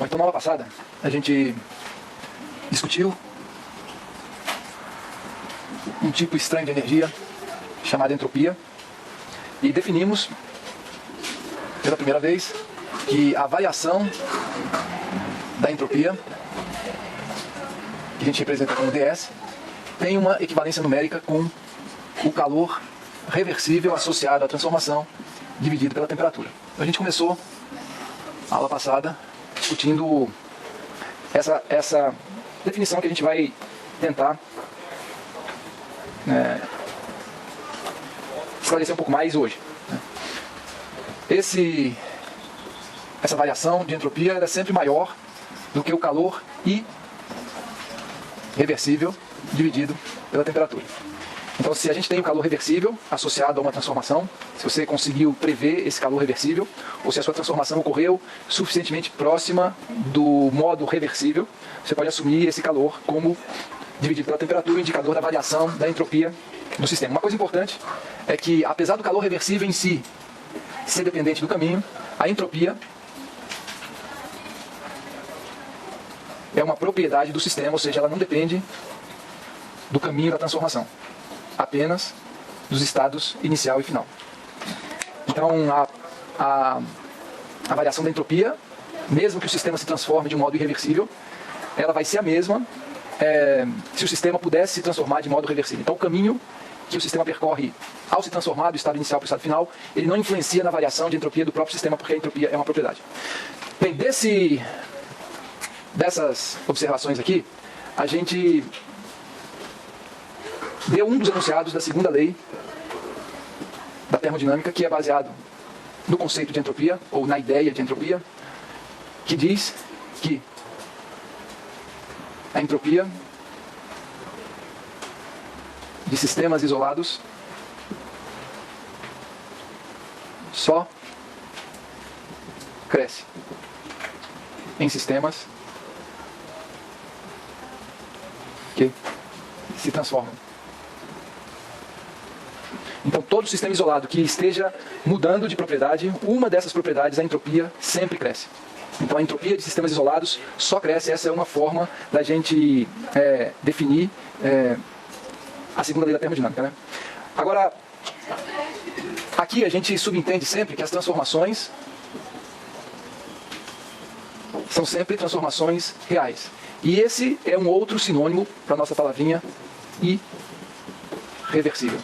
Bom, então na aula passada a gente discutiu um tipo estranho de energia chamada entropia e definimos pela primeira vez que a variação da entropia, que a gente representa como ds, tem uma equivalência numérica com o calor reversível associado à transformação dividido pela temperatura. Então a gente começou a aula passada discutindo essa definição que a gente vai tentar esclarecer um pouco mais hoje. Essa variação de entropia era sempre maior do que o calor irreversível dividido pela temperatura. Então, se a gente tem o calor reversível associado a uma transformação, se você conseguiu prever esse calor reversível, ou se a sua transformação ocorreu suficientemente próxima do modo reversível, você pode assumir esse calor como dividido pela temperatura, indicador da variação da entropia do sistema. Uma coisa importante é que, apesar do calor reversível em si ser dependente do caminho, a entropia é uma propriedade do sistema, ou seja, ela não depende do caminho da transformação, apenas dos estados inicial e final. Então, a variação da entropia, mesmo que o sistema se transforme de um modo irreversível, ela vai ser a mesma se o sistema pudesse se transformar de modo reversível. Então, o caminho que o sistema percorre ao se transformar do estado inicial para o estado final, ele não influencia na variação de entropia do próprio sistema, porque a entropia é uma propriedade. Bem, dessas observações aqui, a gente deu um dos enunciados da segunda lei da termodinâmica, que é baseado no conceito de entropia, ou na ideia de entropia, que diz que a entropia de sistemas isolados só cresce em sistemas que se transformam. Então, todo sistema isolado que esteja mudando de propriedade, uma dessas propriedades, a entropia, sempre cresce. Então, a entropia de sistemas isolados só cresce. Essa é uma forma da gente definir a segunda lei da termodinâmica, né? Agora, aqui a gente subentende sempre que as transformações são sempre transformações reais. E esse é um outro sinônimo para a nossa palavrinha irreversível.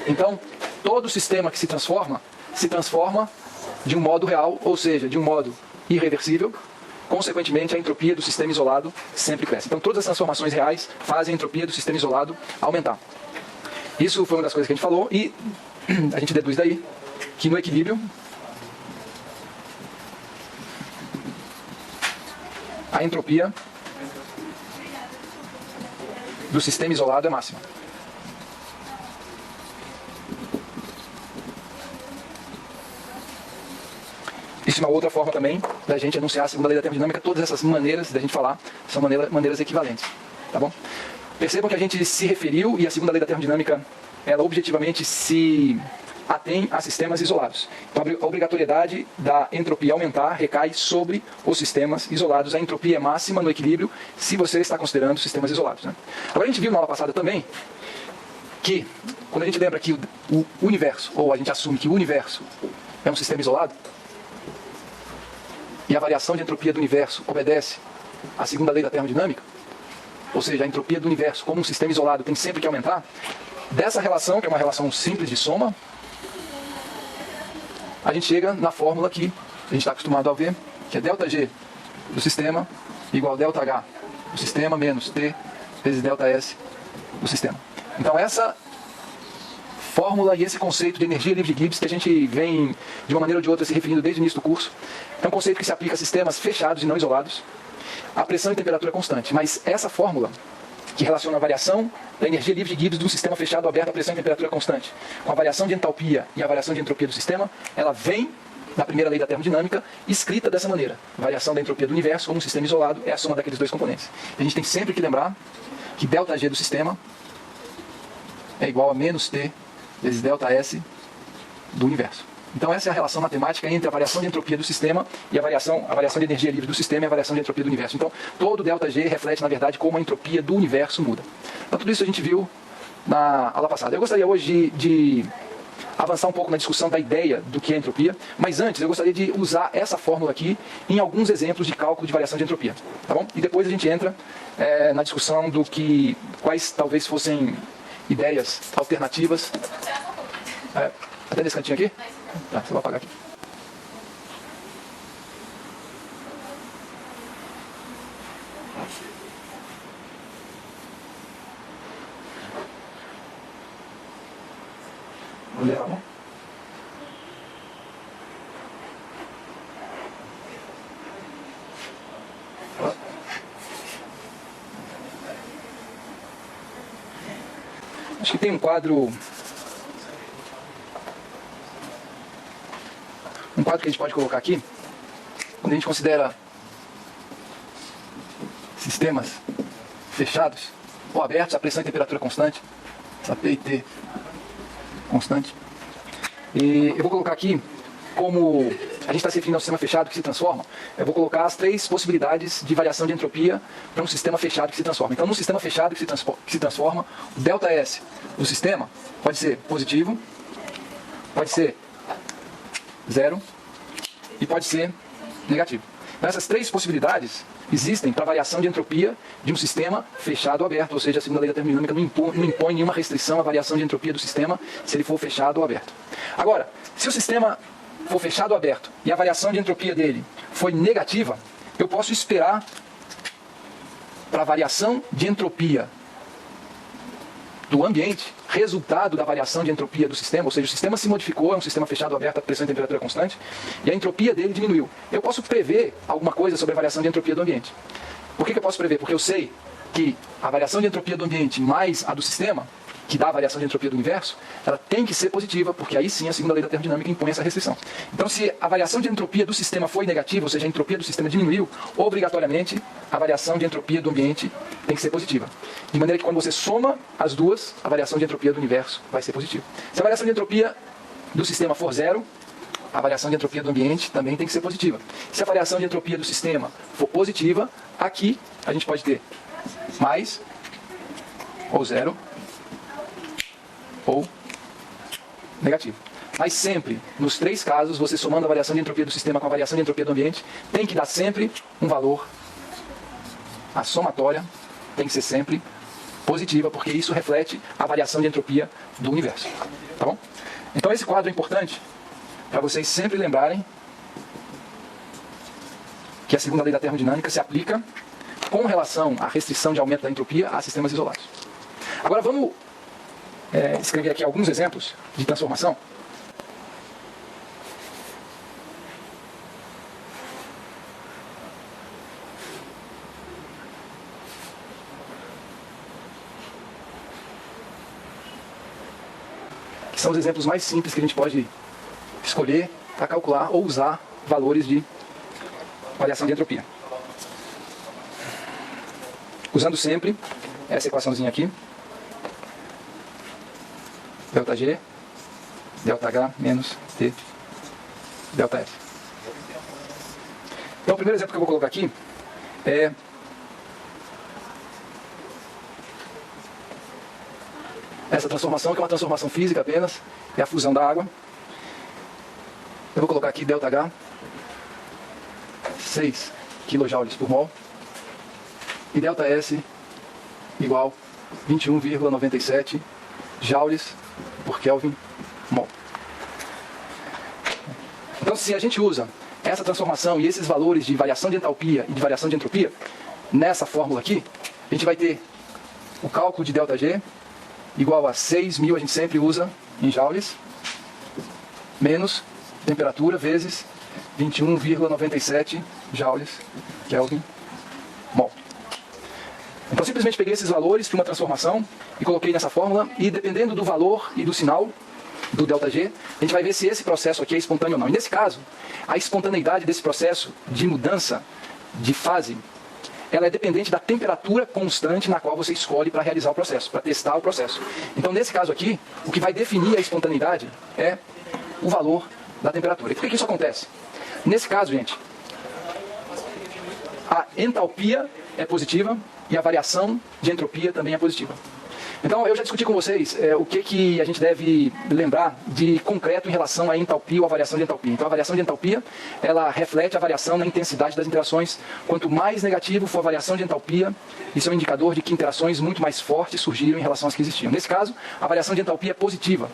Então, todo sistema que se transforma de um modo real, ou seja, de um modo irreversível. Consequentemente, a entropia do sistema isolado sempre cresce. Então, todas as transformações reais fazem a entropia do sistema isolado aumentar. Isso foi uma das coisas que a gente falou, e a gente deduz daí que no equilíbrio a entropia do sistema isolado é máxima. Isso é uma outra forma também da gente anunciar a segunda lei da termodinâmica. Todas essas maneiras da gente falar são maneiras equivalentes. Tá bom? Percebam que a gente se referiu, e a segunda lei da termodinâmica, ela objetivamente se atém a sistemas isolados. Então, a obrigatoriedade da entropia aumentar recai sobre os sistemas isolados. A entropia é máxima no equilíbrio se você está considerando sistemas isolados, né? Agora, a gente viu na aula passada também que, quando a gente lembra que o universo, ou a gente assume que o universo é um sistema isolado, e a variação de entropia do universo obedece à segunda lei da termodinâmica, ou seja, a entropia do universo como um sistema isolado tem sempre que aumentar, dessa relação, que é uma relação simples de soma, a gente chega na fórmula que a gente está acostumado a ver, que é ΔG do sistema igual a ΔH do sistema menos T vezes ΔS do sistema. Então, essa fórmula e esse conceito de energia livre de Gibbs, que a gente vem de uma maneira ou de outra se referindo desde o início do curso, é um conceito que se aplica a sistemas fechados e não isolados, a pressão e temperatura constante. Mas essa fórmula, que relaciona a variação da energia livre de Gibbs de um sistema fechado ou aberto a pressão e temperatura constante, com a variação de entalpia e a variação de entropia do sistema, ela vem da primeira lei da termodinâmica, escrita dessa maneira. Variação da entropia do universo como um sistema isolado é a soma daqueles dois componentes. A gente tem sempre que lembrar que ΔG do sistema é igual a menos T vezes ΔS do universo. Então essa é a relação matemática entre a variação de entropia do sistema e a variação de energia livre do sistema e a variação de entropia do universo. Então todo ΔG reflete, na verdade, como a entropia do universo muda. Então tudo isso a gente viu na aula passada. Eu gostaria hoje de avançar um pouco na discussão da ideia do que é entropia, mas antes eu gostaria de usar essa fórmula aqui em alguns exemplos de cálculo de variação de entropia, tá bom? E depois a gente entra na discussão do que, quais talvez fossem ideias alternativas. Até nesse cantinho aqui? Tá, você vai apagar aqui. Vou levar a mão. Acho que tem um quadro que a gente pode colocar aqui, quando a gente considera sistemas fechados ou abertos a pressão e temperatura constante, essa P e T constante. E eu vou colocar aqui, como a gente está se referindo ao sistema fechado que se transforma, eu vou colocar as 3 possibilidades de variação de entropia para um sistema fechado que se transforma. Então, num sistema fechado que se transforma, o ΔS do sistema pode ser positivo, pode ser 0 e pode ser negativo. Então, essas 3 possibilidades existem para a variação de entropia de um sistema fechado ou aberto, ou seja, a segunda lei da termodinâmica não impõe nenhuma restrição à variação de entropia do sistema se ele for fechado ou aberto. Agora, se o sistema for fechado ou aberto e a variação de entropia dele foi negativa, eu posso esperar para a variação de entropia do ambiente, resultado da variação de entropia do sistema, ou seja, o sistema se modificou, é um sistema fechado ou aberto a pressão e temperatura constante, e a entropia dele diminuiu. Eu posso prever alguma coisa sobre a variação de entropia do ambiente. Por que eu posso prever? Porque eu sei que a variação de entropia do ambiente mais a do sistema, que dá a variação de entropia do universo, ela tem que ser positiva, porque aí sim a segunda lei da termodinâmica impõe essa restrição. Então, se a variação de entropia do sistema foi negativa, ou seja, a entropia do sistema diminuiu, obrigatoriamente a variação de entropia do ambiente tem que ser positiva. De maneira que quando você soma as duas, a variação de entropia do universo vai ser positiva. Se a variação de entropia do sistema for 0, a variação de entropia do ambiente também tem que ser positiva. Se a variação de entropia do sistema for positiva, aqui a gente pode ter mais, ou 0, ou negativo. Mas sempre, nos 3 casos, você somando a variação de entropia do sistema com a variação de entropia do ambiente, tem que dar sempre um valor. A somatória tem que ser sempre positiva, porque isso reflete a variação de entropia do universo. Tá bom? Então esse quadro é importante para vocês sempre lembrarem que a segunda lei da termodinâmica se aplica com relação à restrição de aumento da entropia a sistemas isolados. Agora vamos escrever aqui alguns exemplos de transformação. Que são os exemplos mais simples que a gente pode escolher para calcular ou usar valores de variação de entropia. Usando sempre essa equaçãozinha aqui. ΔG, ΔH menos T, ΔS. Então o primeiro exemplo que eu vou colocar aqui é essa transformação, que é uma transformação física apenas, é a fusão da água. Eu vou colocar aqui ΔH, 6 kJ por mol, e ΔS igual 21,97 joules por Kelvin mol. Então, se a gente usa essa transformação e esses valores de variação de entalpia e de variação de entropia nessa fórmula aqui, a gente vai ter o cálculo de ΔG igual a 6.000, a gente sempre usa em joules, menos temperatura vezes 21,97 joules Kelvin mol. Então simplesmente peguei esses valores para uma transformação e coloquei nessa fórmula, e dependendo do valor e do sinal do ΔG, a gente vai ver se esse processo aqui é espontâneo ou não. E nesse caso, a espontaneidade desse processo de mudança de fase, ela é dependente da temperatura constante na qual você escolhe para realizar o processo, para testar o processo. Então nesse caso aqui, o que vai definir a espontaneidade é o valor da temperatura. E por que isso acontece? Nesse caso, gente, a entalpia é positiva e a variação de entropia também é positiva. Então, eu já discuti com vocês o que a gente deve lembrar de concreto em relação à entalpia ou à variação de entalpia. Então, a variação de entalpia, ela reflete a variação na intensidade das interações. Quanto mais negativo for a variação de entalpia, isso é um indicador de que interações muito mais fortes surgiram em relação às que existiam. Nesse caso, a variação de entalpia é positiva.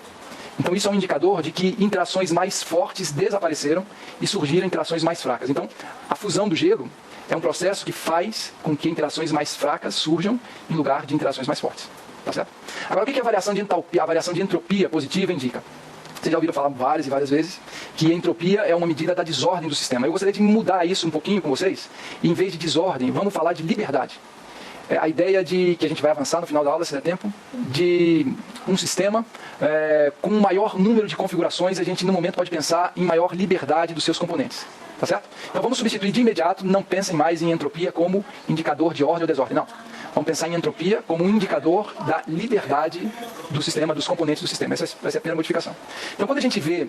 Então, isso é um indicador de que interações mais fortes desapareceram e surgiram interações mais fracas. Então, a fusão do gelo é um processo que faz com que interações mais fracas surjam em lugar de interações mais fortes. Tá certo? Agora, o que a variação de entalpia, a variação de entropia positiva indica? Vocês já ouviram falar várias e várias vezes que a entropia é uma medida da desordem do sistema. Eu gostaria de mudar isso um pouquinho com vocês. E, em vez de desordem, vamos falar de liberdade. A ideia de que a gente vai avançar no final da aula, se der tempo, de um sistema com um maior número de configurações, a gente no momento pode pensar em maior liberdade dos seus componentes. Tá certo? Então vamos substituir de imediato, não pensem mais em entropia como indicador de ordem ou desordem, não. Vamos pensar em entropia como um indicador da liberdade do sistema, dos componentes do sistema. Essa vai ser a primeira modificação. Então, quando a gente vê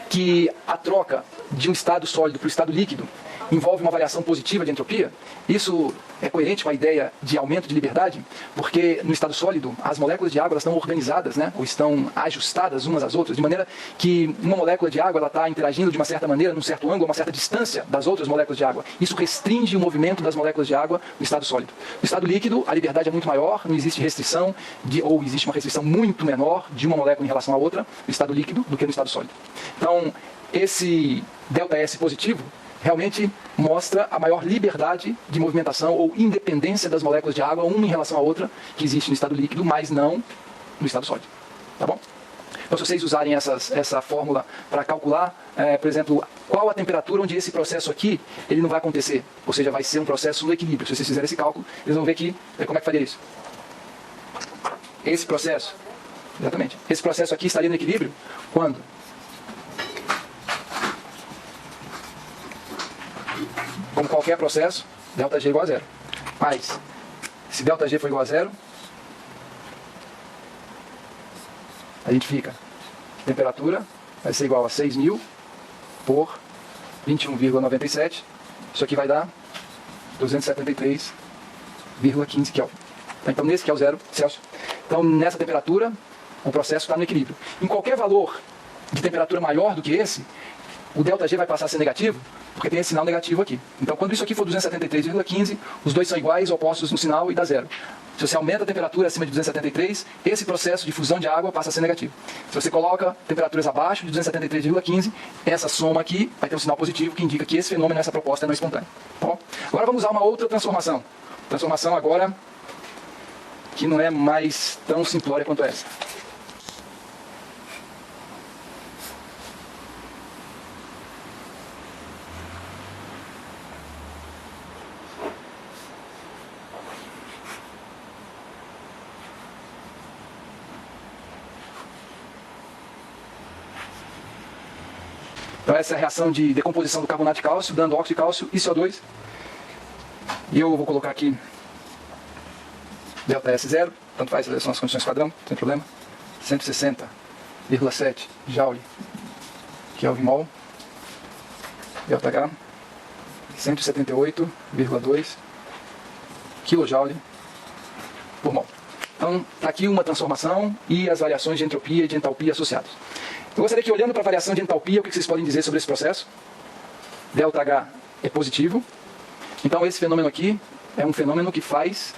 que a troca de um estado sólido para o estado líquido envolve uma variação positiva de entropia, isso é coerente com a ideia de aumento de liberdade, porque no estado sólido as moléculas de água elas estão organizadas, né, ou estão ajustadas umas às outras, de maneira que uma molécula de água está interagindo de uma certa maneira, num certo ângulo, a uma certa distância das outras moléculas de água. Isso restringe o movimento das moléculas de água no estado sólido. No estado líquido, a liberdade é muito maior, não existe restrição, ou existe uma restrição muito menor de uma molécula em relação à outra no estado líquido do que no estado sólido. Então, esse ΔS positivo realmente mostra a maior liberdade de movimentação ou independência das moléculas de água, uma em relação à outra, que existe no estado líquido, mas não no estado sólido. Tá bom? Então, se vocês usarem essa fórmula para calcular, por exemplo, qual a temperatura onde esse processo aqui ele não vai acontecer, ou seja, vai ser um processo no equilíbrio. Se vocês fizerem esse cálculo, eles vão ver que, como é que faria isso. Esse processo, exatamente, esse processo aqui estaria no equilíbrio quando? Como qualquer processo, ΔG igual a zero. Mas, se ΔG for igual a zero, a gente fica, temperatura vai ser igual a 6.000 por 21,97. Isso aqui vai dar 273,15 Kelvin. Então, nesse que é o zero Celsius. Então, nessa temperatura, o processo está no equilíbrio. Em qualquer valor de temperatura maior do que esse, o ΔG vai passar a ser negativo, porque tem esse sinal negativo aqui. Então, quando isso aqui for 273,15, os dois são iguais, opostos no sinal, e dá zero. Se você aumenta a temperatura acima de 273, esse processo de fusão de água passa a ser negativo. Se você coloca temperaturas abaixo de 273,15, essa soma aqui vai ter um sinal positivo, que indica que esse fenômeno, essa proposta é não espontânea. Tá bom? Agora vamos usar uma outra transformação. Transformação agora que não é mais tão simplória quanto essa. Então essa é a reação de decomposição do carbonato de cálcio, dando óxido de cálcio e CO2. E eu vou colocar aqui ΔS zero, tanto faz, essas são as condições padrão, sem problema. 160,7 Joule Kelvin mol. ΔH 178,2 kJ por mol. Então está aqui uma transformação e as variações de entropia e de entalpia associadas. Eu gostaria que, olhando para a variação de entalpia, o que vocês podem dizer sobre esse processo? ΔH é positivo. Então esse fenômeno aqui é um fenômeno que faz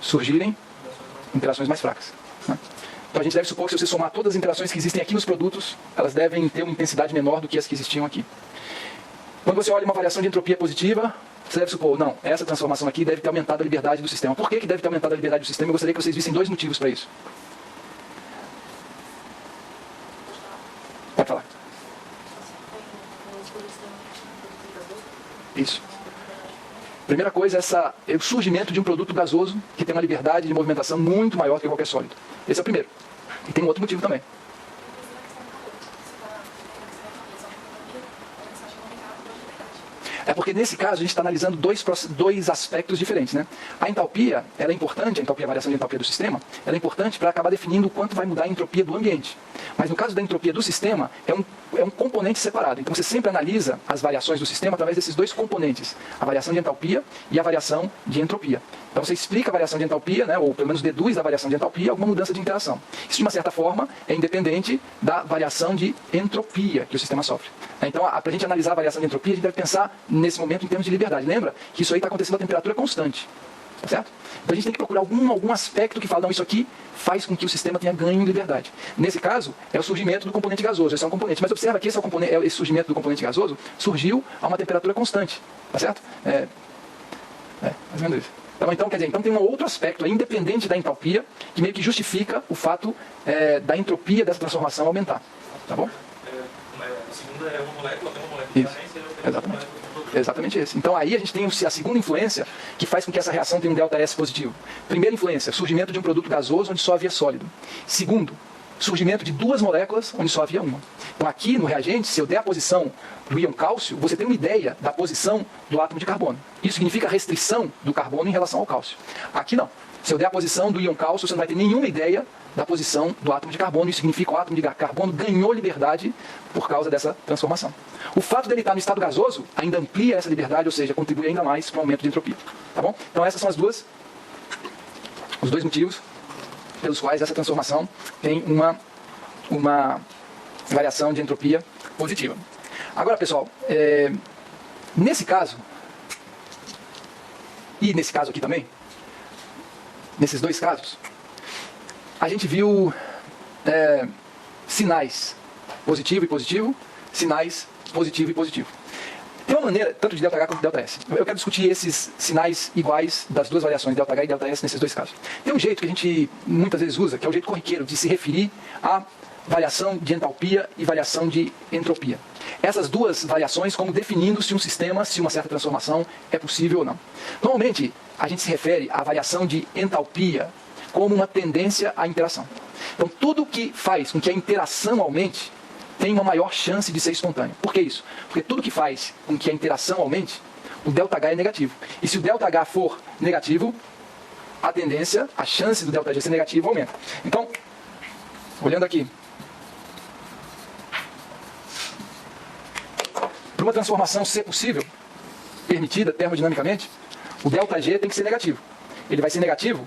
surgirem interações mais fracas, né? Então a gente deve supor que, se você somar todas as interações que existem aqui nos produtos, elas devem ter uma intensidade menor do que as que existiam aqui. Quando você olha uma variação de entropia positiva, você deve supor, não, essa transformação aqui deve ter aumentado a liberdade do sistema. Por que deve ter aumentado a liberdade do sistema? Eu gostaria que vocês vissem dois motivos para isso. Pode falar. Isso. Primeira coisa é o surgimento de um produto gasoso que tem uma liberdade de movimentação muito maior do que qualquer sólido. Esse é o primeiro. E tem um outro motivo também. É porque nesse caso a gente está analisando dois aspectos diferentes, né? A entalpia, ela é importante, a variação de entalpia do sistema, ela é importante para acabar definindo o quanto vai mudar a entropia do ambiente. Mas no caso da entropia do sistema, é um componente separado. Então você sempre analisa as variações do sistema através desses dois componentes, a variação de entalpia e a variação de entropia. Então você explica a variação de entalpia, né, ou pelo menos deduz da variação de entalpia alguma mudança de interação. Isso, de uma certa forma, é independente da variação de entropia que o sistema sofre. Então, para a gente analisar a variação de entropia, a gente deve pensar, nesse momento, em termos de liberdade. Lembra que isso aí está acontecendo a temperatura constante. Tá certo? Então a gente tem que procurar algum aspecto que fala, não, isso aqui faz com que o sistema tenha ganho em liberdade. Nesse caso, é o surgimento do componente gasoso. Esse é um componente. Mas observa que esse surgimento do componente gasoso surgiu a uma temperatura constante. Tá certo? Mais ou menos isso. Então, quer dizer, então tem um outro aspecto aí, independente da entalpia, que meio que justifica o fato da entropia dessa transformação aumentar. Tá bom? A segunda é uma molécula, isso. Exatamente. Exatamente esse. Então aí a gente tem a segunda influência que faz com que essa reação tenha um ΔS positivo. Primeira influência, surgimento de um produto gasoso onde só havia sólido. Segundo, surgimento de duas moléculas onde só havia uma. Então aqui no reagente, se eu der a posição do íon cálcio, você tem uma ideia da posição do átomo de carbono. Isso significa restrição do carbono em relação ao cálcio. Aqui não. Se eu der a posição do íon cálcio, você não vai ter nenhuma ideia da posição do átomo de carbono. Isso significa que o átomo de carbono ganhou liberdade por causa dessa transformação. O fato dele estar no estado gasoso ainda amplia essa liberdade, ou seja, contribui ainda mais para o aumento de entropia. Tá bom? Então essas são os dois motivos pelos quais essa transformação tem uma variação de entropia positiva. Agora, pessoal, nesse caso, e nesse caso aqui também, nesses dois casos, a gente viu sinais positivo e positivo, sinais positivo e positivo. Tem uma maneira, tanto de ΔH quanto de ΔS. Eu quero discutir esses sinais iguais das duas variações, ΔH e ΔS, nesses dois casos. Tem um jeito que a gente muitas vezes usa, que é o jeito corriqueiro de se referir à variação de entalpia e variação de entropia. Essas duas variações como definindo se um sistema, se uma certa transformação é possível ou não. Normalmente, a gente se refere à variação de entalpia como uma tendência à interação. Então, tudo que faz com que a interação aumente tem uma maior chance de ser espontâneo. Por que isso? Porque tudo que faz com que a interação aumente, o ΔH é negativo. E se o ΔH for negativo, a tendência, a chance do ΔG ser negativo aumenta. Então, olhando aqui, para uma transformação ser possível, permitida termodinamicamente, o ΔG tem que ser negativo. Ele vai ser negativo,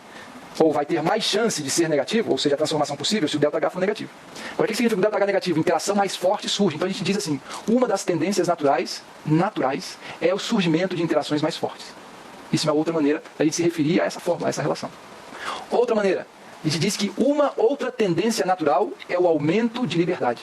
ou vai ter mais chance de ser negativo, ou seja, a transformação possível, se o ΔH for negativo. Agora, o que significa o ΔH negativo? Interação mais forte surge. Então a gente diz assim, uma das tendências naturais é o surgimento de interações mais fortes. Isso é uma outra maneira da gente se referir a essa fórmula, a essa relação. Outra maneira, a gente diz que uma outra tendência natural é o aumento de liberdade.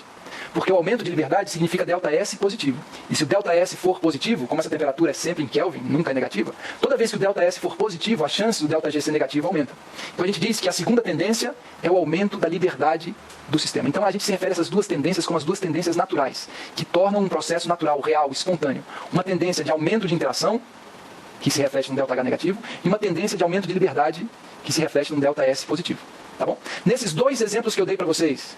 Porque o aumento de liberdade significa ΔS positivo. E se o ΔS for positivo, como essa temperatura é sempre em Kelvin, nunca é negativa, toda vez que o ΔS for positivo, a chance do ΔG ser negativo aumenta. Então a gente diz que a segunda tendência é o aumento da liberdade do sistema. Então a gente se refere a essas duas tendências como as duas tendências naturais, que tornam um processo natural, real, espontâneo. Uma tendência de aumento de interação, que se reflete no ΔH negativo, e uma tendência de aumento de liberdade, que se reflete no ΔS positivo. Tá bom? Nesses dois exemplos que eu dei para vocês,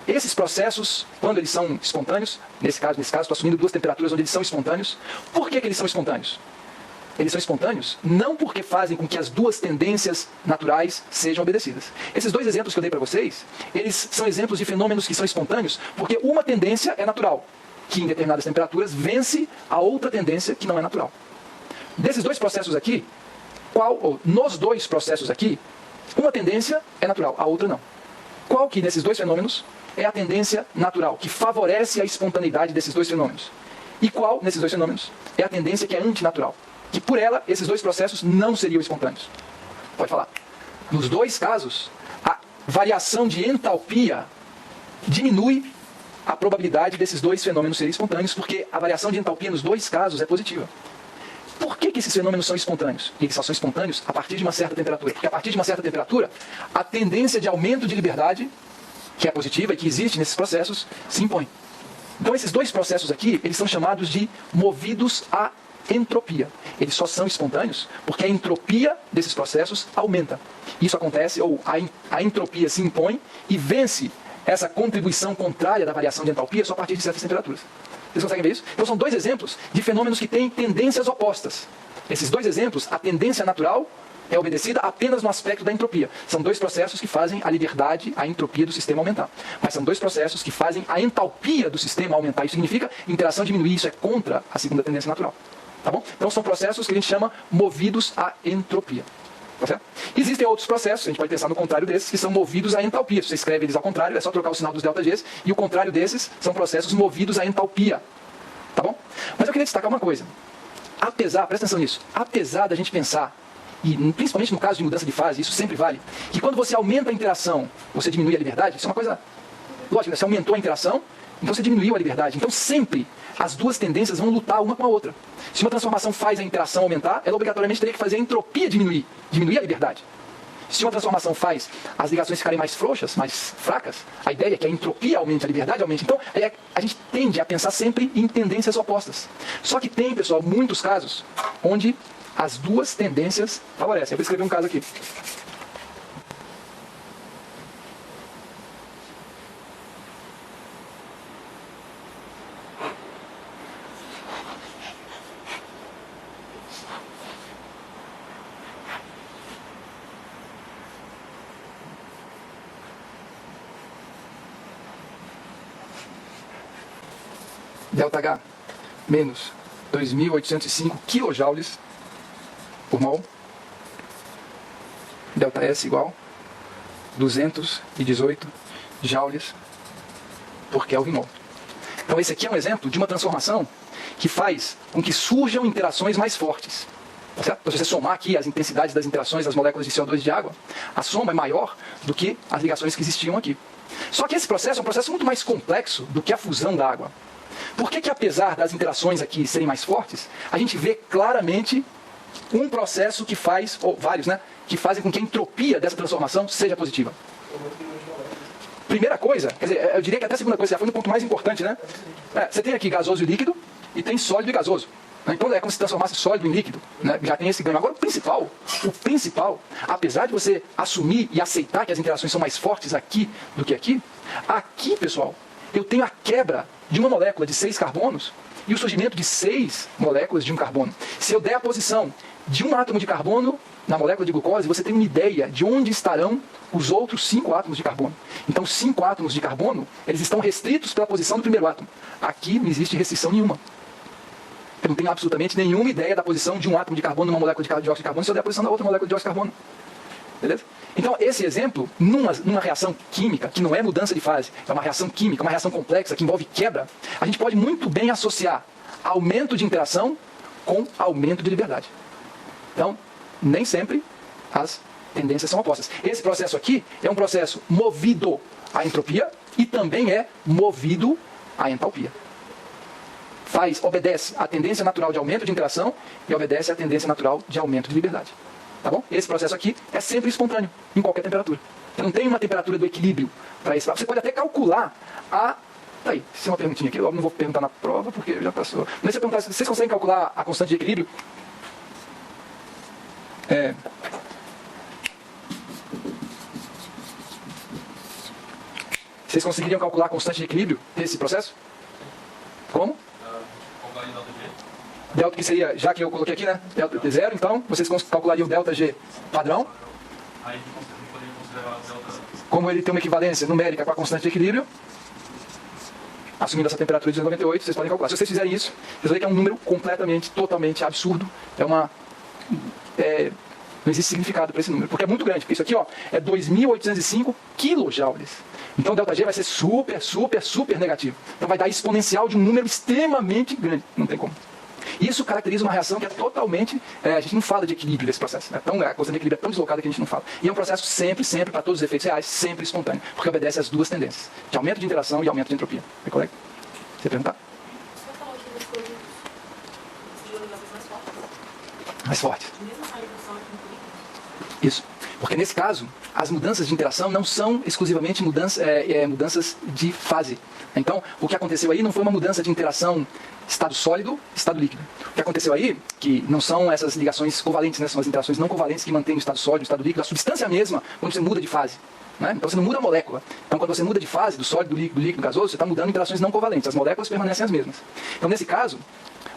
esses processos, quando eles são espontâneos, nesse caso estou assumindo duas temperaturas onde eles são espontâneos. Por que eles são espontâneos? Eles são espontâneos não porque fazem com que as duas tendências naturais sejam obedecidas. Esses dois exemplos que eu dei para vocês, eles são exemplos de fenômenos que são espontâneos porque uma tendência é natural, que em determinadas temperaturas vence a outra tendência que não é natural. Desses dois processos aqui, nos dois processos aqui, uma tendência é natural, a outra não. Qual que nesses dois fenômenos é a tendência natural, que favorece a espontaneidade desses dois fenômenos? E qual, nesses dois fenômenos, é a tendência que é antinatural? Que por ela, esses dois processos não seriam espontâneos. Pode falar. Nos dois casos, a variação de entalpia diminui a probabilidade desses dois fenômenos serem espontâneos, porque a variação de entalpia nos dois casos é positiva. Por que esses fenômenos são espontâneos? E eles só são espontâneos a partir de uma certa temperatura. Porque a partir de uma certa temperatura, a tendência de aumento de liberdade, que é positiva e que existe nesses processos, se impõe. Então esses dois processos aqui, eles são chamados de movidos a entropia. Eles só são espontâneos porque a entropia desses processos aumenta. Isso acontece, ou a entropia se impõe e vence essa contribuição contrária da variação de entalpia só a partir de certas temperaturas. Vocês conseguem ver isso? Então são dois exemplos de fenômenos que têm tendências opostas. Esses dois exemplos, a tendência natural é obedecida apenas no aspecto da entropia. São dois processos que fazem a liberdade, a entropia do sistema aumentar. Mas são dois processos que fazem a entalpia do sistema aumentar. Isso significa interação diminuir. Isso é contra a segunda tendência natural. Tá bom? Então são processos que a gente chama movidos à entropia. Tá certo? Existem outros processos, a gente pode pensar no contrário desses, que são movidos à entalpia. Se você escreve eles ao contrário, é só trocar o sinal dos ΔGs. E o contrário desses são processos movidos à entalpia. Tá bom? Mas eu queria destacar uma coisa. Presta atenção nisso, apesar da gente pensar, e principalmente no caso de mudança de fase, isso sempre vale, que quando você aumenta a interação, você diminui a liberdade, isso é uma coisa lógica, você aumentou a interação, então você diminuiu a liberdade. Então sempre as duas tendências vão lutar uma com a outra. Se uma transformação faz a interação aumentar, ela obrigatoriamente teria que fazer a entropia diminuir a liberdade. Se uma transformação faz as ligações ficarem mais frouxas, mais fracas, a ideia é que a entropia aumente, a liberdade aumente. Então, a gente tende a pensar sempre em tendências opostas. Só que tem, pessoal, muitos casos onde as duas tendências favorecem. Eu vou escrever um caso aqui. ΔH menos 2.805 kJ por mol. ΔS igual 218 joules por Kelvin mol. Então esse aqui é um exemplo de uma transformação que faz com que surjam interações mais fortes. Tá certo? Então, se você somar aqui as intensidades das interações das moléculas de CO2 e de água, a soma é maior do que as ligações que existiam aqui. Só que esse processo é um processo muito mais complexo do que a fusão da água. Por que apesar das interações aqui serem mais fortes, a gente vê claramente um processo que faz, ou vários, né, que fazem com que a entropia dessa transformação seja positiva? Primeira coisa, quer dizer, eu diria que até a segunda coisa, já foi no ponto mais importante, né? Você tem aqui gasoso e líquido, e tem sólido e gasoso. Então é como se transformasse sólido em líquido, né? Já tem esse ganho. Agora o principal, apesar de você assumir e aceitar que as interações são mais fortes aqui do que aqui, pessoal, eu tenho a quebra de uma molécula de 6 carbonos e o surgimento de 6 moléculas de um carbono. Se eu der a posição de um átomo de carbono na molécula de glucose, você tem uma ideia de onde estarão os outros 5 átomos de carbono. Então, 5 átomos de carbono, eles estão restritos pela posição do primeiro átomo. Aqui não existe restrição nenhuma. Eu não tenho absolutamente nenhuma ideia da posição de um átomo de carbono numa molécula de dióxido de carbono se eu der a posição da outra molécula de dióxido de carbono. Beleza? Então, esse exemplo, numa reação química, que não é mudança de fase, é uma reação química, uma reação complexa, que envolve quebra, a gente pode muito bem associar aumento de interação com aumento de liberdade. Então, nem sempre as tendências são opostas. Esse processo aqui é um processo movido à entropia e também é movido à entalpia. Obedece à tendência natural de aumento de interação e obedece à tendência natural de aumento de liberdade. Tá bom? Esse processo aqui é sempre espontâneo, em qualquer temperatura. Você não tem uma temperatura do equilíbrio para esse. Você pode até calcular a... Tá aí, isso é uma perguntinha aqui, eu não vou perguntar na prova porque já passou. Mas se eu perguntar, vocês conseguem calcular a constante de equilíbrio? Vocês conseguiriam calcular a constante de equilíbrio desse processo? Como? Delta, que seria, já que eu coloquei aqui, né? Delta de 0, então vocês calculariam o ΔG padrão. Aí poderia considerar o delta. Como ele tem uma equivalência numérica com a constante de equilíbrio, assumindo essa temperatura de 298, vocês podem calcular. Se vocês fizerem isso, vocês vão ver que é um número completamente, totalmente absurdo. Não existe significado para esse número, porque é muito grande. Porque isso aqui, ó, é 2.805 kJ. Então o ΔG vai ser super negativo. Então vai dar exponencial de um número extremamente grande. Não tem como. Isso caracteriza uma reação que é totalmente... a gente não fala de equilíbrio desse processo. Né? A constante de equilíbrio é tão deslocada que a gente não fala. E é um processo sempre, para todos os efeitos reais, sempre espontâneo. Porque obedece às duas tendências. De aumento de interação e aumento de entropia. Meu colega? Você perguntar? Você falou que das coisas de organizações mais fortes. Mais fortes. Mesmo essa redução aqui no líquido? Isso. Porque nesse caso, as mudanças de interação não são exclusivamente mudanças de fase. Então, o que aconteceu aí não foi uma mudança de interação estado sólido, estado líquido. O que aconteceu aí, que não são essas ligações covalentes, né? São as interações não covalentes que mantêm o estado sólido, o estado líquido, a substância mesma, quando você muda de fase. né? Então você não muda a molécula. Então quando você muda de fase, do sólido, do líquido, gasoso, você está mudando interações não covalentes. As moléculas permanecem as mesmas. Então nesse caso,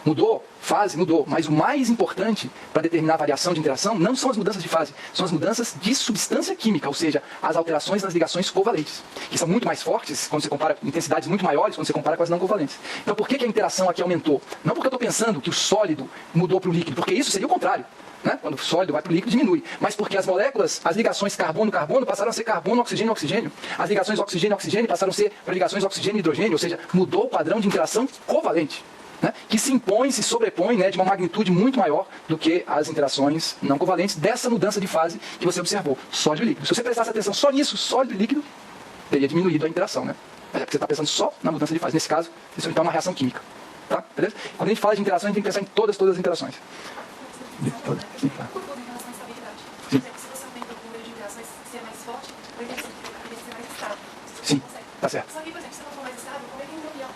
mudou, fase mudou, mas o mais importante para determinar a variação de interação não são as mudanças de fase, são as mudanças de substância química, ou seja, as alterações nas ligações covalentes, que são muito mais fortes quando você compara, intensidades muito maiores quando você compara com as não covalentes. Então por que a interação aqui aumentou? Não porque eu estou pensando que o sólido mudou para o líquido, porque isso seria o contrário. Né? Quando o sólido vai para o líquido, diminui. Mas porque as moléculas, as ligações carbono-carbono passaram a ser carbono-oxigênio-oxigênio. As ligações oxigênio-oxigênio passaram a ser para ligações oxigênio-hidrogênio, ou seja, mudou o padrão de interação covalente. Né? Que se impõe, se sobrepõe, né, de uma magnitude muito maior do que as interações não covalentes dessa mudança de fase que você observou, sólido e líquido. Se você prestasse atenção só nisso, sólido e líquido, teria diminuído a interação. Né? Mas é porque você está pensando só na mudança de fase. Nesse caso, isso então é uma reação química. Tá? Beleza? Quando a gente fala de interação, a gente tem que pensar em todas as interações. Sim, tá. Sim. Sim, tá certo. Só que, por exemplo, se não for mais estável, como é que a entropia?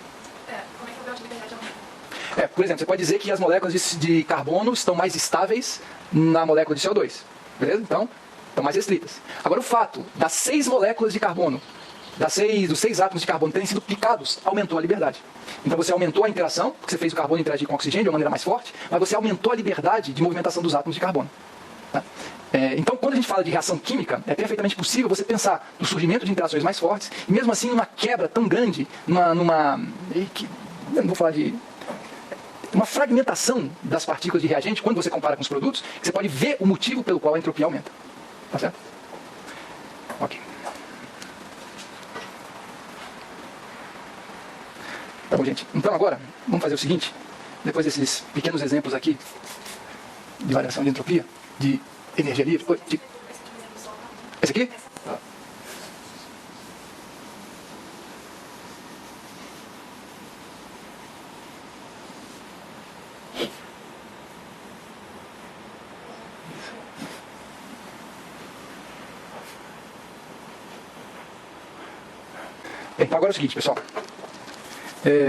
Como é que o grau de liberdade aumenta? Por exemplo, você pode dizer que as moléculas de carbono estão mais estáveis na molécula de CO2. Beleza? Então, estão mais restritas. Agora, o fato das 6 moléculas de carbono, dos 6 átomos de carbono terem sido picados, aumentou a liberdade. Então você aumentou a interação, porque você fez o carbono interagir com o oxigênio de uma maneira mais forte, mas você aumentou a liberdade de movimentação dos átomos de carbono. Tá? Então, quando a gente fala de reação química, é perfeitamente possível você pensar no surgimento de interações mais fortes, e mesmo assim numa quebra tão grande, eu não vou falar de uma fragmentação das partículas de reagente, quando você compara com os produtos, que você pode ver o motivo pelo qual a entropia aumenta. Tá certo? Ok. Tá bom, gente. Então agora, vamos fazer o seguinte, depois desses pequenos exemplos aqui, de variação de entropia, de energia livre. Esse aqui? Tá. Bem, então agora é o seguinte, pessoal.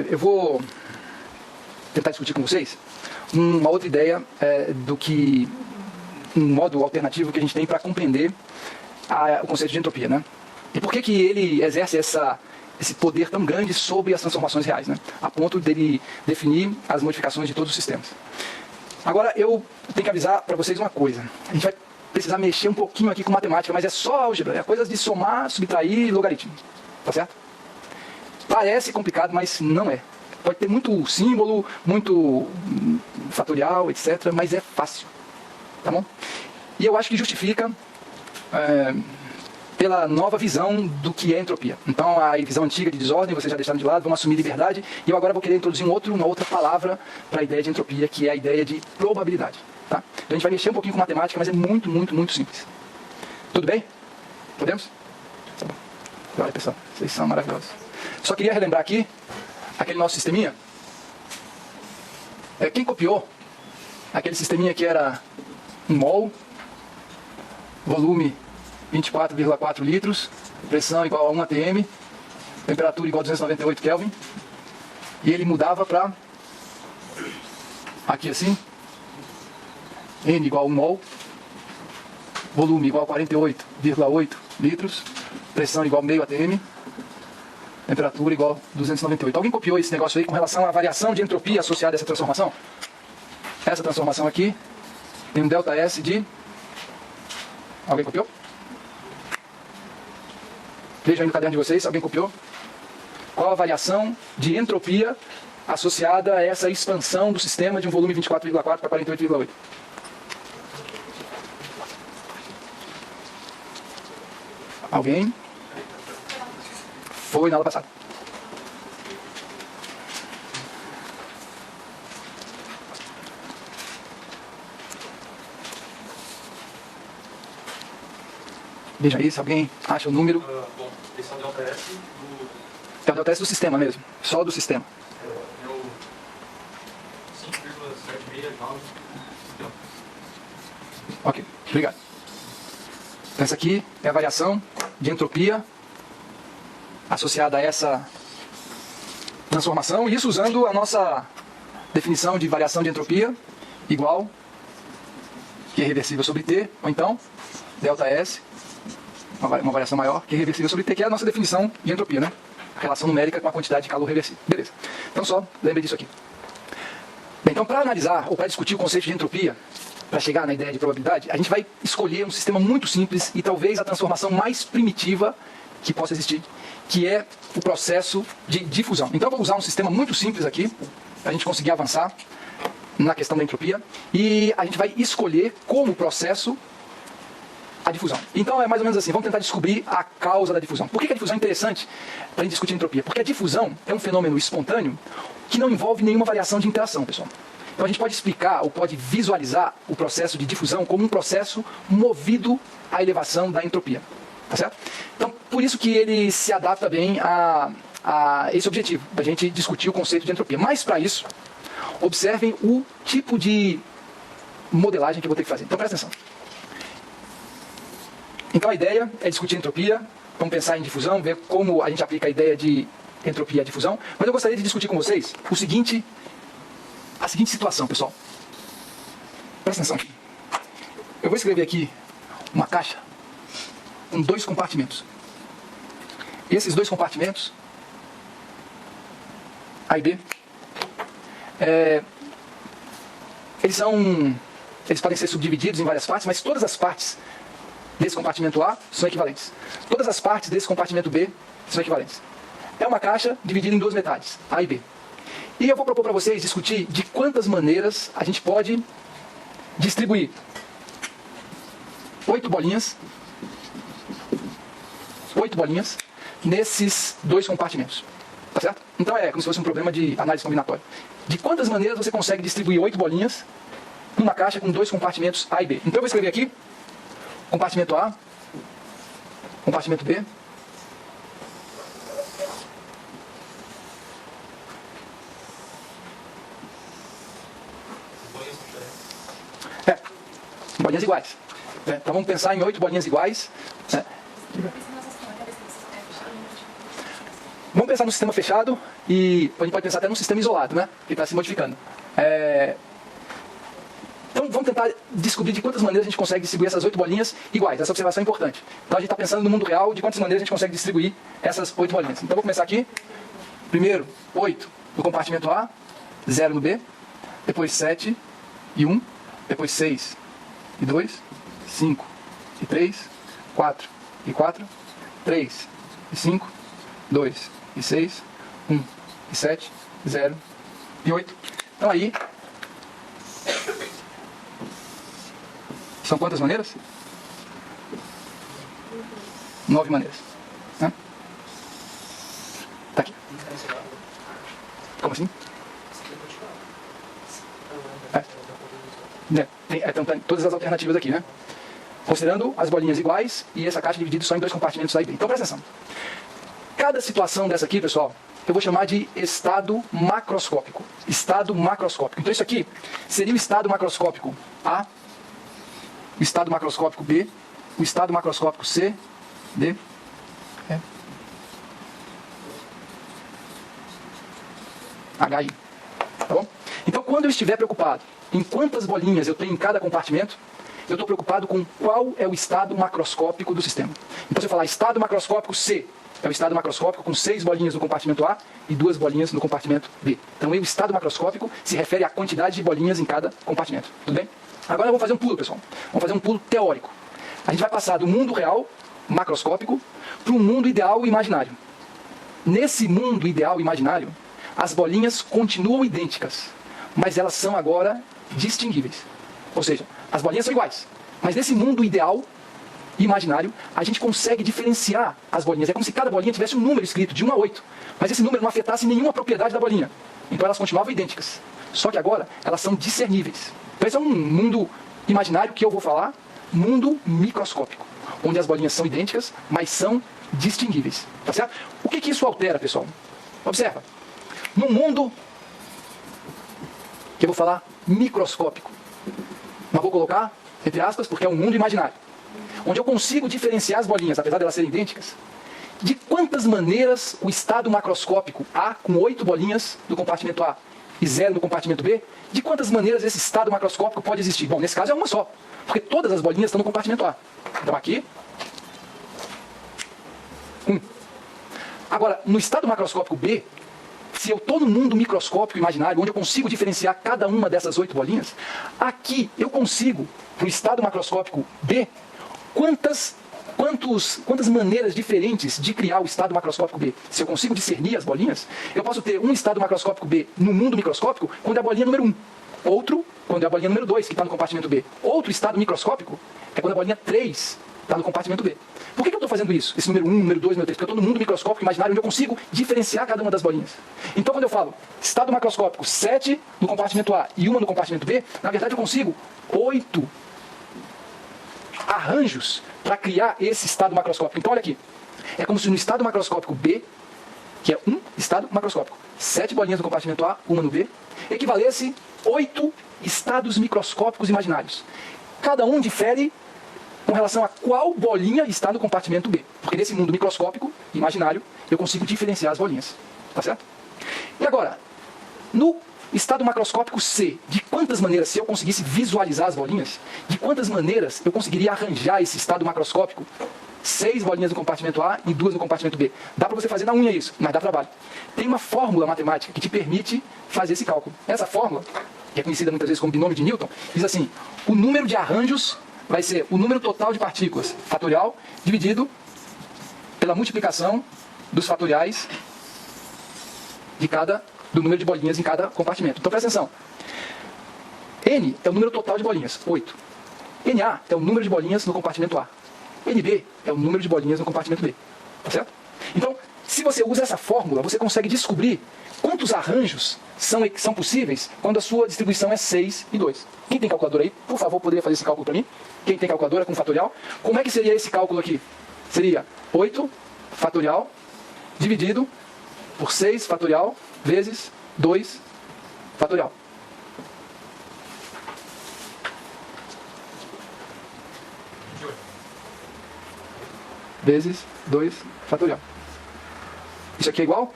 Eu vou tentar discutir com vocês uma outra ideia um modo alternativo que a gente tem para compreender o conceito de entropia, né? E por que ele exerce esse poder tão grande sobre as transformações reais, né? A ponto dele definir as modificações de todos os sistemas. Agora, eu tenho que avisar para vocês uma coisa. A gente vai precisar mexer um pouquinho aqui com matemática, mas é só álgebra, é coisas de somar, subtrair e logaritmo. Tá certo? Parece complicado, mas não é. Pode ter muito símbolo, muito fatorial, etc., mas é fácil. Tá bom? E eu acho que justifica pela nova visão do que é entropia. Então, a visão antiga de desordem, vocês já deixaram de lado, vamos assumir liberdade, e eu agora vou querer introduzir uma outra palavra para a ideia de entropia, que é a ideia de probabilidade. Tá? Então, a gente vai mexer um pouquinho com matemática, mas é muito, muito, muito simples. Tudo bem? Podemos? Tá bom. Olha, pessoal, vocês são maravilhosos. Só queria relembrar aqui aquele nosso sisteminha. Quem copiou aquele sisteminha que era um mol, volume 24,4 litros, pressão igual a 1 atm, temperatura igual a 298 Kelvin, e ele mudava para aqui assim, N igual a 1 mol, volume igual a 48,8 litros, pressão igual a meio atm, temperatura igual a 298. Alguém copiou esse negócio aí com relação à variação de entropia associada a essa transformação? Essa transformação aqui tem um ΔS de... Alguém copiou? Veja aí no caderno de vocês, alguém copiou? Qual a variação de entropia associada a essa expansão do sistema de um volume 24,4 para 48,8? Alguém? Foi na aula passada. Veja aí se alguém acha o número. Bom, esse é o ΔS do... É o ΔS do sistema mesmo, só do sistema. É o 5,769. Ok, obrigado. Então essa aqui é a variação de entropia associada a essa transformação, isso usando a nossa definição de variação de entropia igual, que é reversível sobre T, ou então ΔS uma variação maior que é reversível sobre T, que é a nossa definição de entropia, né? A relação numérica com a quantidade de calor reversível. Beleza. Então só lembre disso aqui. Bem, então para analisar ou para discutir o conceito de entropia, para chegar na ideia de probabilidade, a gente vai escolher um sistema muito simples e talvez a transformação mais primitiva que possa existir, que é o processo de difusão. Então eu vou usar um sistema muito simples aqui, para a gente conseguir avançar na questão da entropia, e a gente vai escolher como processo a difusão. Então é mais ou menos assim, vamos tentar descobrir a causa da difusão. Por que a difusão é interessante para a gente discutir entropia? Porque a difusão é um fenômeno espontâneo que não envolve nenhuma variação de interação, pessoal. Então a gente pode explicar ou pode visualizar o processo de difusão como um processo movido à elevação da entropia. Tá certo? Então por isso que ele se adapta bem a esse objetivo, da gente discutir o conceito de entropia. Mas para isso, observem o tipo de modelagem que eu vou ter que fazer. Então presta atenção. Então a ideia é discutir entropia, vamos pensar em difusão, ver como a gente aplica a ideia de entropia à difusão. Mas eu gostaria de discutir com vocês a seguinte situação, pessoal. Presta atenção aqui. Eu vou escrever aqui uma caixa com 2 compartimentos. E esses 2 compartimentos, A e B, eles podem ser subdivididos em várias partes, mas todas as partes desse compartimento A são equivalentes. Todas as partes desse compartimento B são equivalentes. É uma caixa dividida em 2 metades, A e B. E eu vou propor para vocês discutir de quantas maneiras a gente pode distribuir 8 bolinhas nesses 2 compartimentos. Tá certo? Então é como se fosse um problema de análise combinatória. De quantas maneiras você consegue distribuir 8 bolinhas numa caixa com 2 compartimentos A e B? Então eu vou escrever aqui compartimento A, compartimento B, bolinhas iguais. Então vamos pensar em 8 bolinhas iguais. Vamos pensar no sistema fechado e a gente pode pensar até num sistema isolado, né? Que está se modificando. Então vamos tentar descobrir de quantas maneiras a gente consegue distribuir essas 8 bolinhas iguais. Essa observação é importante. Então a gente está pensando no mundo real de quantas maneiras a gente consegue distribuir essas 8 bolinhas. Então vou começar aqui. Primeiro, 8 no compartimento A, 0 no B, depois 7 e 1, depois 6 e 2, 5 e 3, 4 e 4, 3 e 5, 2 e 6, 1 e 7, 0 e 8. Então aí, são quantas maneiras? 9 maneiras. Né? Tá aqui. Como assim? Tem todas as alternativas aqui, né? Considerando as bolinhas iguais e essa caixa dividida só em 2 compartimentos A e B. Então presta atenção. Cada situação dessa aqui, pessoal, eu vou chamar de estado macroscópico. Estado macroscópico. Então isso aqui seria o estado macroscópico A, o estado macroscópico B, o estado macroscópico C, D, E, H, I. Tá bom? Então quando eu estiver preocupado em quantas bolinhas eu tenho em cada compartimento, eu estou preocupado com qual é o estado macroscópico do sistema. Então se eu falar estado macroscópico C, é o estado macroscópico com 6 bolinhas no compartimento A e 2 bolinhas no compartimento B. Então o estado macroscópico se refere à quantidade de bolinhas em cada compartimento. Tudo bem? Agora eu vou fazer um pulo, pessoal. Vamos fazer um pulo teórico. A gente vai passar do mundo real, macroscópico, para um mundo ideal imaginário. Nesse mundo ideal imaginário, as bolinhas continuam idênticas, mas elas são agora distinguíveis. Ou seja, as bolinhas são iguais, mas nesse mundo ideal imaginário, a gente consegue diferenciar as bolinhas. É como se cada bolinha tivesse um número escrito, de 1 a 8. Mas esse número não afetasse nenhuma propriedade da bolinha. Então elas continuavam idênticas. Só que agora, elas são discerníveis. Então esse é um mundo imaginário que eu vou falar, mundo microscópico. Onde as bolinhas são idênticas, mas são distinguíveis. Tá certo? O que isso altera, pessoal? Observa. Num mundo que eu vou falar microscópico. Mas vou colocar, entre aspas, porque é um mundo imaginário. Onde eu consigo diferenciar as bolinhas, apesar de elas serem idênticas, de quantas maneiras o estado macroscópico A, com 8 bolinhas no compartimento A e 0 no compartimento B, de quantas maneiras esse estado macroscópico pode existir? Bom, nesse caso é uma só, porque todas as bolinhas estão no compartimento A. Então aqui, 1. Agora, no estado macroscópico B, se eu estou no mundo microscópico imaginário, onde eu consigo diferenciar cada uma dessas 8 bolinhas, aqui eu consigo, no estado macroscópico B, quantas maneiras diferentes de criar o estado macroscópico B. Se eu consigo discernir as bolinhas, eu posso ter um estado macroscópico B no mundo microscópico quando é a bolinha número 1. Outro, quando é a bolinha número 2, que está no compartimento B. Outro estado microscópico é quando a bolinha 3 está no compartimento B. Por que eu estou fazendo isso? Esse número 1, número 2, número 3? Porque eu estou no mundo microscópico imaginário onde eu consigo diferenciar cada uma das bolinhas. Então, quando eu falo estado macroscópico 7 no compartimento A e 1 no compartimento B, na verdade eu consigo 8 arranjos para criar esse estado macroscópico. Então, olha aqui. É como se no estado macroscópico B, que é um estado macroscópico, 7 bolinhas no compartimento A, 1 no B, equivalesse 8 estados microscópicos imaginários. Cada um difere com relação a qual bolinha está no compartimento B. Porque nesse mundo microscópico, imaginário, eu consigo diferenciar as bolinhas. Tá certo? E agora, no estado macroscópico C, de quantas maneiras, se eu conseguisse visualizar as bolinhas, de quantas maneiras eu conseguiria arranjar esse estado macroscópico? 6 bolinhas no compartimento A e 2 no compartimento B. Dá para você fazer na unha isso, mas dá trabalho. Tem uma fórmula matemática que te permite fazer esse cálculo. Essa fórmula, que é conhecida muitas vezes como binômio de Newton, diz assim: o número de arranjos vai ser o número total de partículas, fatorial, dividido pela multiplicação dos fatoriais do número de bolinhas em cada compartimento. Então presta atenção. N é o número total de bolinhas, 8. NA é o número de bolinhas no compartimento A. NB é o número de bolinhas no compartimento B. Tá certo? Então, se você usa essa fórmula, você consegue descobrir quantos arranjos são possíveis quando a sua distribuição é 6 e 2. Quem tem calculadora aí, por favor, poderia fazer esse cálculo para mim? Quem tem calculadora com fatorial? Como é que seria esse cálculo aqui? Seria 8 fatorial dividido por 6 fatorial vezes 2 fatorial. Vezes 2 fatorial. Isso aqui é igual?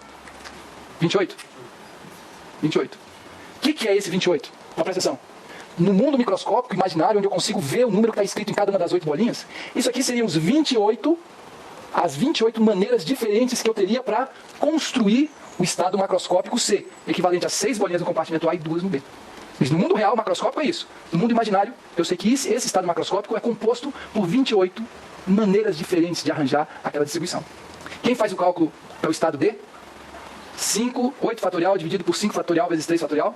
28. 28. O que é esse 28? Então, presta atenção. No mundo microscópico imaginário, onde eu consigo ver o número que está escrito em cada uma das 8 bolinhas, isso aqui seriam as 28 maneiras diferentes que eu teria para construir o estado macroscópico C, equivalente a 6 bolinhas no compartimento A e 2 no B. Mas no mundo real, macroscópico é isso. No mundo imaginário, eu sei que esse estado macroscópico é composto por 28 maneiras diferentes de arranjar aquela distribuição. Quem faz o cálculo para o estado D? 8 fatorial dividido por 5 fatorial vezes 3 fatorial.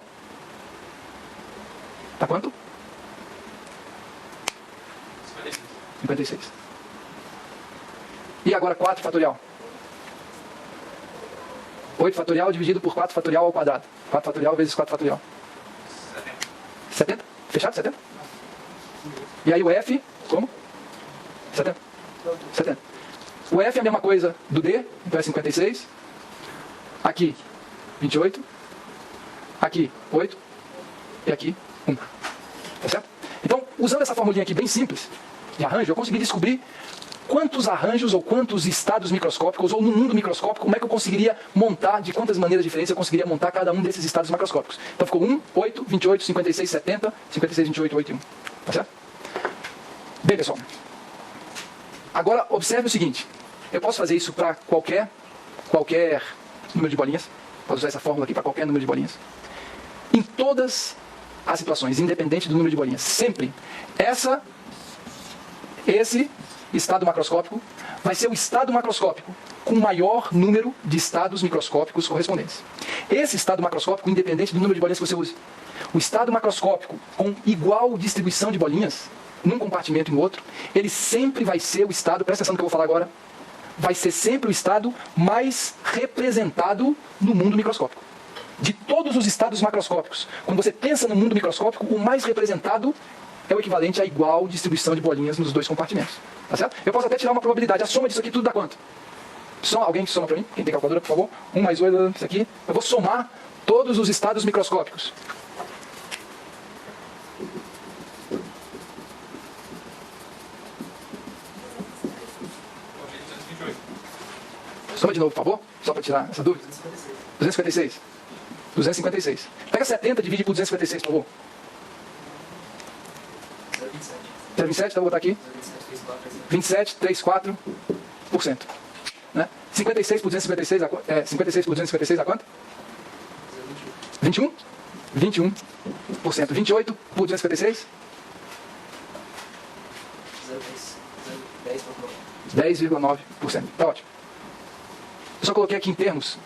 Tá quanto? 56. E agora 4 fatorial. 8 fatorial dividido por 4 fatorial ao quadrado. 4 fatorial vezes 4 fatorial. 70? Fechado? 70? E aí o F, como? 70? 70. O F é a mesma coisa do D, então é 56. Aqui, 28. Aqui, 8. E aqui, 1. Tá certo? Então, usando essa formulinha aqui bem simples, de arranjo, eu consegui descobrir quantos arranjos ou quantos estados microscópicos, ou no mundo microscópico, como é que eu conseguiria montar, de quantas maneiras diferentes eu conseguiria montar cada um desses estados macroscópicos. Então ficou 1, 8, 28, 56, 70, 56, 28, 8 e 1. Tá certo? Bem, pessoal. Agora, observe o seguinte. Eu posso fazer isso para qualquer número de bolinhas. Posso usar essa fórmula aqui para qualquer número de bolinhas. Em todas as situações, independente do número de bolinhas. Sempre. Esse estado macroscópico vai ser o estado macroscópico com o maior número de estados microscópicos correspondentes. Esse estado macroscópico, independente do número de bolinhas que você use. O estado macroscópico com igual distribuição de bolinhas, num compartimento e no outro, ele sempre vai ser o estado, presta atenção no que eu vou falar agora, vai ser sempre o estado mais representado no mundo microscópico. De todos os estados macroscópicos, quando você pensa no mundo microscópico, o mais representado é o equivalente a igual distribuição de bolinhas nos 2 compartimentos. Tá certo? Eu posso até tirar uma probabilidade. A soma disso aqui tudo dá quanto? Alguém que soma para mim? Quem tem calculadora, por favor? 1 mais 8, isso aqui. Eu vou somar todos os estados microscópicos. Soma de novo, por favor. Só para tirar essa dúvida. 256. 256. Pega 70 e divide por 256, por favor. 0,27, então vou botar aqui. 27,34%. né? 56 por 256 56 por 256 dá quanto? 21? 21%. 28 por 256? 10,9%. Tá ótimo. Eu só coloquei aqui em termos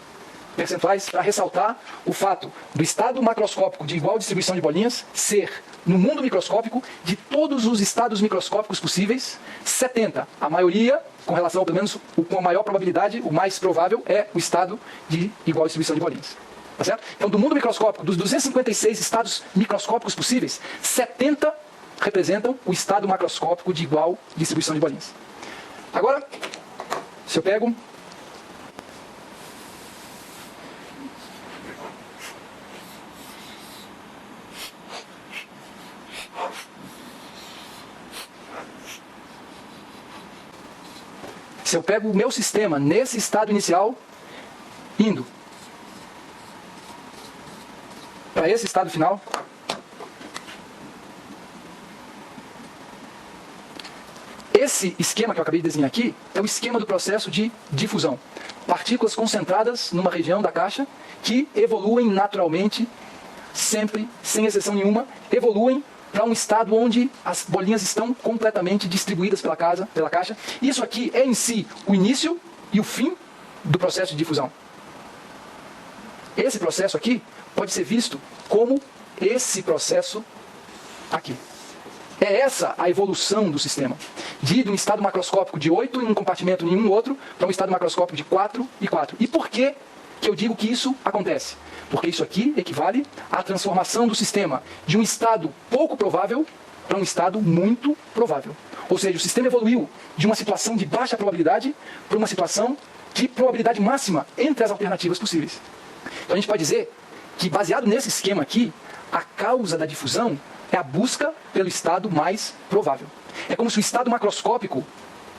percentuais para ressaltar o fato do estado macroscópico de igual distribuição de bolinhas ser, no mundo microscópico, de todos os estados microscópicos possíveis, 70. A maioria, com relação, pelo menos, com a maior probabilidade, o mais provável é o estado de igual distribuição de bolinhas. Tá certo? Então, do mundo microscópico, dos 256 estados microscópicos possíveis, 70 representam o estado macroscópico de igual distribuição de bolinhas. Agora, se eu pego o meu sistema nesse estado inicial, indo para esse estado final, esse esquema que eu acabei de desenhar aqui é o esquema do processo de difusão. Partículas concentradas numa região da caixa que evoluem naturalmente, sempre, sem exceção nenhuma, evoluem para um estado onde as bolinhas estão completamente distribuídas pela caixa. Isso aqui é em si o início e o fim do processo de difusão. Esse processo aqui pode ser visto como esse processo aqui. É essa a evolução do sistema. De um estado macroscópico de 8 em um compartimento em nenhum outro, para um estado macroscópico de 4 e 4. E por que eu digo que isso acontece? Porque isso aqui equivale à transformação do sistema de um estado pouco provável para um estado muito provável. Ou seja, o sistema evoluiu de uma situação de baixa probabilidade para uma situação de probabilidade máxima entre as alternativas possíveis. Então a gente pode dizer que, baseado nesse esquema aqui, a causa da difusão é a busca pelo estado mais provável. É como se o estado macroscópico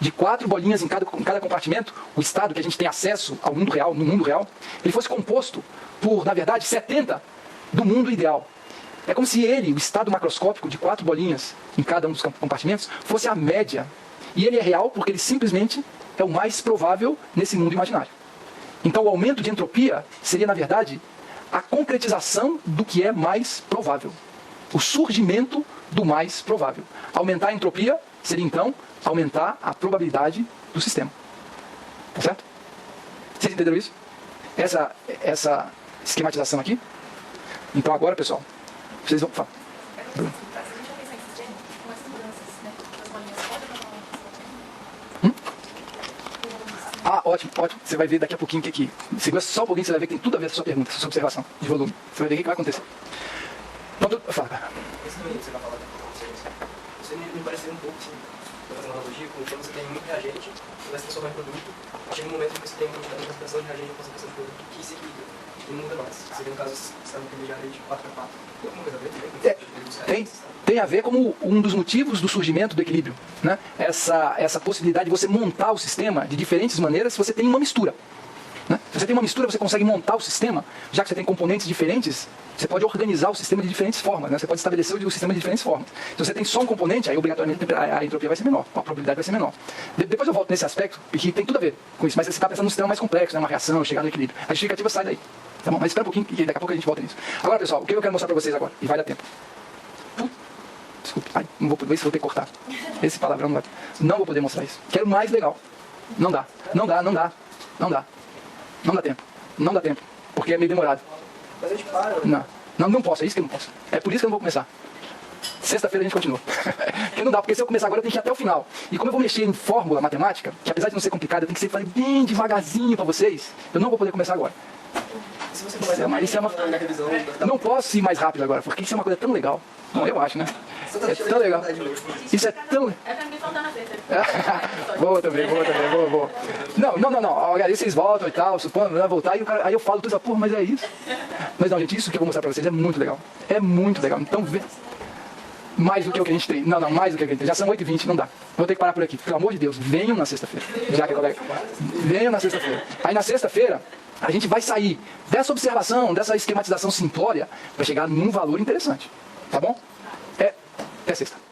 de 4 bolinhas em cada compartimento, o estado que a gente tem acesso ao mundo real, no mundo real, ele fosse composto por, na verdade, 70 do mundo ideal. É como se ele, o estado macroscópico de 4 bolinhas em cada um dos compartimentos, fosse a média. E ele é real porque ele simplesmente é o mais provável nesse mundo imaginário. Então o aumento de entropia seria, na verdade, a concretização do que é mais provável. O surgimento do mais provável. Aumentar a entropia seria, então, aumentar a probabilidade do sistema. Tá certo? Vocês entenderam isso? Essa esquematização aqui? Então agora, pessoal, vocês vão... Fala. Ah, ótimo, ótimo. Você vai ver daqui a pouquinho o que... Segura só um pouquinho, você vai ver que tem tudo a ver com a sua pergunta, com a sua observação de volume. Você vai ver o que vai acontecer. Pronto, fala, cara. Esse domínio que você vai falar, você me pareceu um pouco, assim, para fazer uma analogia, com quando você tem muito reagente, você vai se transformar em produto, chega um momento que você tem uma concentração de reagente e concentração de produto que se equilibra e não muda mais. Seria um caso, você está no primeiro de 4x4. Tem alguma coisa a ver? Tem a ver como um dos motivos do surgimento do equilíbrio, né? Essa possibilidade de você montar o sistema de diferentes maneiras se você tem uma mistura. Né? Se você tem uma mistura, você consegue montar o sistema, já que você tem componentes diferentes, você pode organizar o sistema de diferentes formas, né? Você pode estabelecer o sistema de diferentes formas. Se você tem só um componente, aí obrigatoriamente a entropia vai ser menor, a probabilidade vai ser menor. Depois eu volto nesse aspecto, que tem tudo a ver com isso, mas você está pensando num sistema mais complexo, né? Uma reação, chegar no equilíbrio. A justificativa sai daí. Tá bom? Mas espera um pouquinho e daqui a pouco a gente volta nisso. Agora, pessoal, o que eu quero mostrar para vocês agora? E vai dar tempo. Desculpe, não vou poder, vou ter que cortar. Esse palavrão não vai. Não vou poder mostrar isso. Quero mais legal. Não dá. Não dá, não dá. Não dá. Não dá tempo. Não dá tempo. Porque é meio demorado. Mas a gente para. Não posso. É isso que eu não posso. É por isso que eu não vou começar. Sexta-feira a gente continua. Porque não dá, porque se eu começar agora eu tenho que ir até o final. E como eu vou mexer em fórmula matemática, que apesar de não ser complicada, eu tenho que ser bem devagarzinho para vocês, eu não vou poder começar agora. Se você começar na revisão... Não posso ir mais rápido agora, porque isso é uma coisa tão legal. Bom, eu acho, né? É tão legal. Isso é tão... É pra mim faltar na sexta. Boa também. Não. Aí vocês voltam e tal, supondo, vai voltar, aí eu falo tudo, porra, mas é isso. Mas não, gente, isso que eu vou mostrar pra vocês é muito legal. É muito legal. Então, mais do que o que a gente tem. Não, mais do que a gente tem. Já são 8h20, não dá. Vou ter que parar por aqui. Pelo amor de Deus, venham na sexta-feira. Já que é colega. Venham na sexta-feira. Aí na sexta-feira, a gente vai sair dessa observação, dessa esquematização simplória, para chegar num valor interessante. Tá bom? Até sexta.